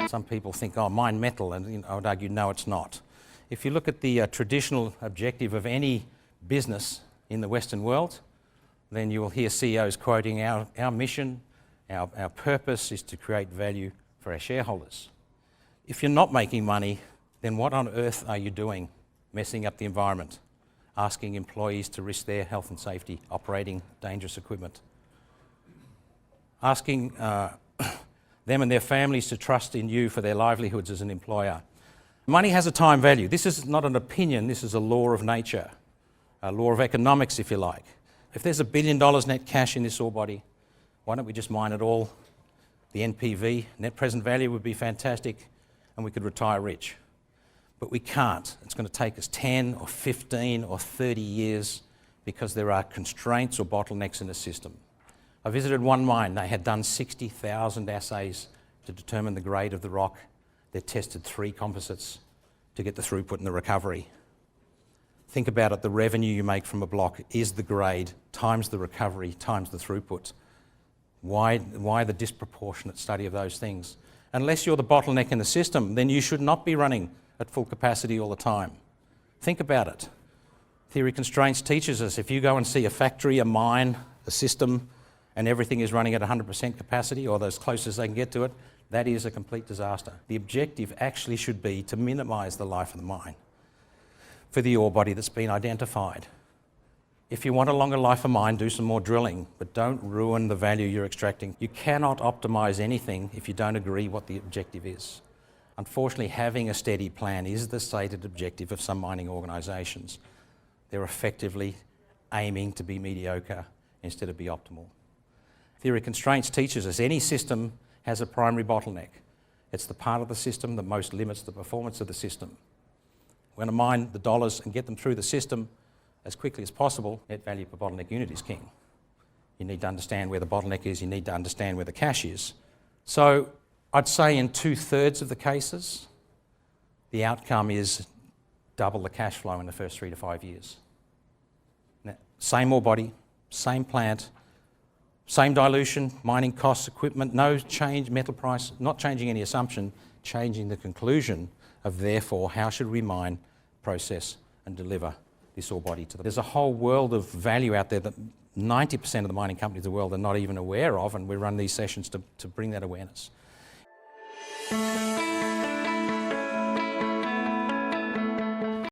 Some people think, oh, mine metal, and I would argue, no, it's not. If you look at the traditional objective of any business in the Western world, then you will hear CEOs quoting our mission, our purpose is to create value for our shareholders. If you're not making money, then what on earth are you doing messing up the environment, asking employees to risk their health and safety, operating dangerous equipment, asking them and their families to trust in you for their livelihoods as an employer? Money has a time value. This is not an opinion, this is a law of nature, a law of economics, if you like. If there's $1 billion net cash in this ore body, why don't we just mine it all? The NPV, net present value, would be fantastic, and we could retire rich. But we can't. It's going to take us 10 or 15 or 30 years because there are constraints or bottlenecks in the system. I visited one mine. They had done 60,000 assays to determine the grade of the rock. They tested 3 composites to get the throughput and the recovery. Think about it, the revenue you make from a block is the grade times the recovery times the throughput. Why the disproportionate study of those things? Unless you're the bottleneck in the system, then you should not be running at full capacity all the time. Think about it. Theory constraints teaches us if you go and see a factory, a mine, a system, and everything is running at 100% capacity or as close as they can get to it, that is a complete disaster. The objective actually should be to minimise the life of the mine for the ore body that's been identified. If you want a longer life of mine, do some more drilling, but don't ruin the value you're extracting. You cannot optimise anything if you don't agree what the objective is. Unfortunately, having a steady plan is the stated objective of some mining organisations. They're effectively aiming to be mediocre instead of be optimal. Theory constraints teaches us any system has a primary bottleneck. It's the part of the system that most limits the performance of the system. We're going to mine the dollars and get them through the system as quickly as possible. Net value per bottleneck unit is king. You need to understand where the bottleneck is, you need to understand where the cash is. So I'd say in 2/3 of the cases, the outcome is double the cash flow in the first 3 to 5 years. Now, same ore body, same plant, same dilution, mining costs, equipment, no change, metal price, not changing any assumption, changing the conclusion of therefore how should we mine, process and deliver this ore body to them. There's a whole world of value out there that 90% of the mining companies in the world are not even aware of, and we run these sessions to bring that awareness.